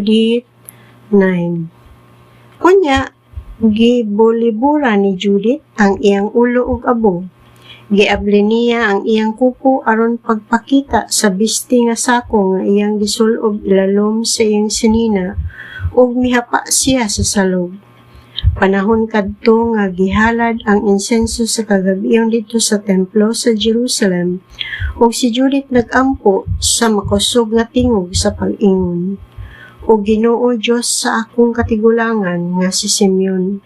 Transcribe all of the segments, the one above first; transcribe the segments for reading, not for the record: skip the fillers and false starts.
Hadith 9. Kunya, gibulibura ni Judith ang iyang ulo ug abo. Giabli niya ang iyang kuko aron pagpakita sa bisti nga sako nga iyang gisulob ilalom sa iyang sinina ug mihapa siya sa salog. Panahon kadto nga gihalad ang insenso sa kagabion dito sa templo sa Jerusalem ug si Judith nagampo sa makusog nga tingog sa pag-ingon. O Ginoo Dios sa akong katigulangan nga si Simeon.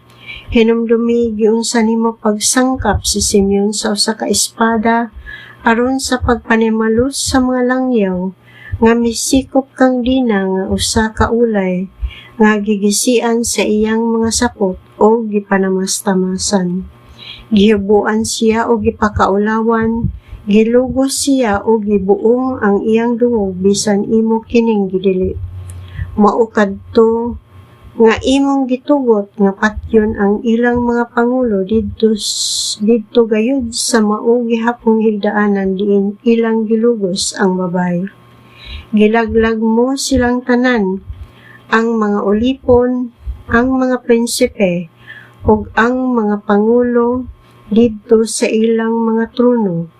Hinumdumi giunsa nimo pagsangkap si Simeon sa usa ka espada aron sa pagpanimalos sa mga langyaw nga misikop kang dina nga usa ka ulay nga gigisian sa iyang mga sapot o gipanamastamasan. Gihubuan siya o gipakaulawan, gilugos siya o gibuong ang iyang dungog bisan imo kining gidili. Mao kadto nga imong gitugot nga patyon ang ilang mga pangulo didto gayud sa mao gihapong higdaanan diin ilang gilugos ang babay. Gilaglag mo silang tanan, ang mga ulipon, ang mga prinsipe, ug ang mga pangulo didto sa ilang mga trono.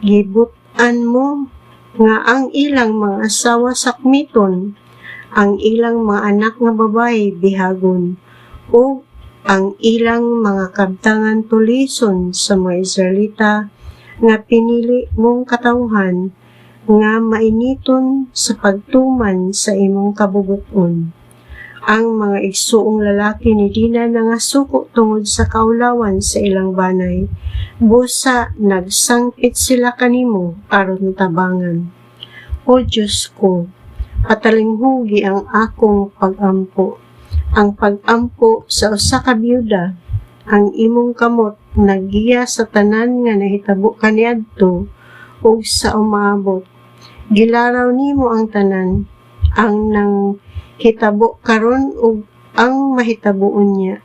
Gibutan mo nga ang ilang mga asawa sakmiton, ang ilang mga anak nga babae bihagon, o ang ilang mga kabtangan tulison sa mga Israelita nga pinili mong katawhan nga mainiton sa pagtuman sa imong kabubuton. Ang mga igsuong lalaki ni Dina na nga suko tungod sa kaulawan sa ilang banay, busa nagsangpit sila kanimo aron tabangan. O Diyos ko, patalinghugi ang akong pag-ampo. Ang pag-ampo sa usa ka byuda, ang imong kamot nagiya sa tanan nga nahitabo kaniadto ug sa umaabot. Gilaraw nimo ang tanan, ang nang hitabo karon ug ang mahitabuon niya.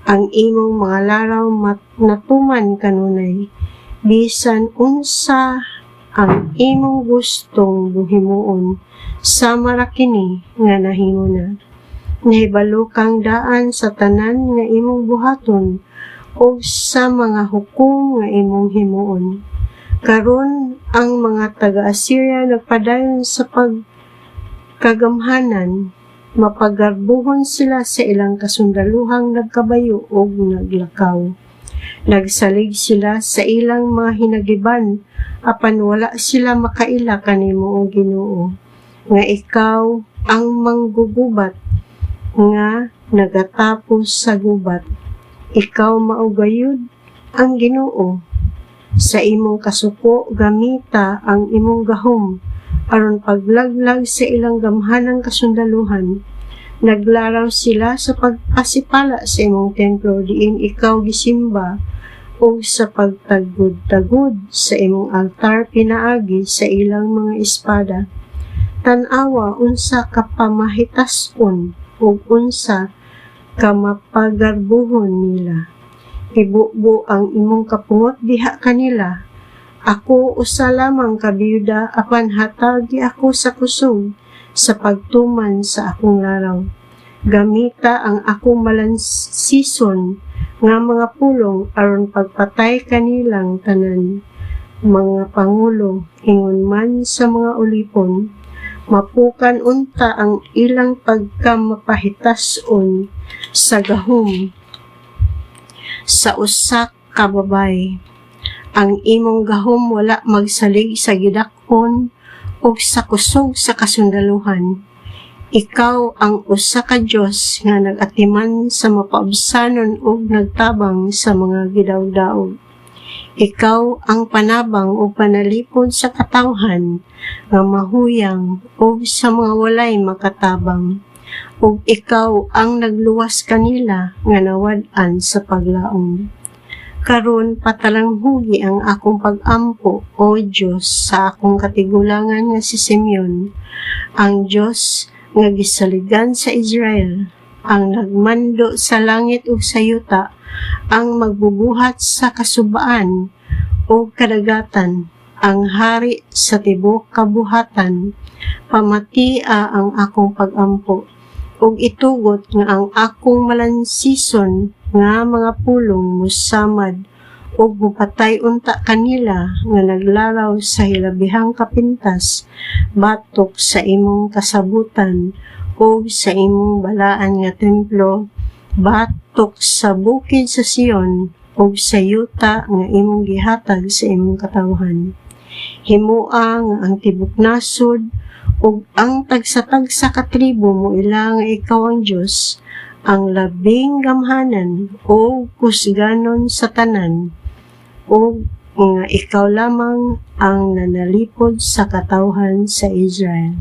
Ang imong mga laraw natuman kanunay, bisan unsa ang imong gustong buhimuon. Sama ra kini nga nahimo na. Nahibalo kang daan sa tanan nga imong buhaton o sa mga hukom nga imong himuon. Karon ang mga taga-Assyria nagpadayon sa pagkagamhanan, mapagarbuhon sila sa ilang kasundaluhang nagkabayo o naglakaw. Nagsalig sila sa ilang mga hinagiban, apan wala sila makaila kanimo o Ginoo. Nga ikaw ang manggugubat, nga nagatapos sa gubat. Ikaw maugayud ang Ginoo. Sa imong kasuko gamita ang imong gahom, aron paglaglag sa ilang gamhanang kasundaluhan. Naglaraw sila sa pagpasipala sa imong templo diin ikaw gisimba, o sa pagtagud-tagud sa imong altar pinaagi sa ilang mga espada. Tan-awa unsa ka pamahitason ug unsa ka mapagarbuhon nila. Ibubo ang imong kapungot diha kanila. Ako usa lamang ka byuda apan hatagi ako sa kusog sa pagtuman sa akong laraw. Gamita ang akong malansison nga mga pulong aron pagpatay kanilang tanan. Mga pangulo, ingon man sa mga ulipon, mapukan unta ang ilang pagkamapahitason sa gahom sa usa ka babay. Ang imong gahom wala magsalig sa gidakon o sa kusog sa kasundaluhan. Ikaw ang usa ka Dios nga nag-atiman sa mapaabsanon ug nagtabang sa mga gidawdaog. Ikaw ang panabang o panalipod sa katawhan nga mahuyang o sa mga walay makatabang. Ug ikaw ang nagluwas kanila nga nawad-an sa paglaom. Karon patalanghugi ang akong pag-ampo, O Diyos, sa akong katigulangan nga si Simeon, ang Diyos nga gisaligan sa Israel, ang nagmando sa langit ug sa yuta, ang magbubuhat sa kasubaan o kadagatan, ang hari sa tibok kabuhatan, Pamatia ang akong pagampo, ug itugot nga ang akong malansison nga mga pulong musamad, ug mupatay unta kanila nga naglaraw sa hilabihang kapintas, batok sa imong kasabutan, ug sa imong balaan nga templo, batok sa bukid sa Sion, ug sa yuta nga imong gihatag sa imong katawhan. Himua nga ang tibok nasod, ug ang tagsa-tagsa ka tribo mo ila nga ikaw ang Diyos, ang labing gamhanan o kusganon sa tanan, o nga ikaw lamang ang nanalipod sa katawhan sa Israel.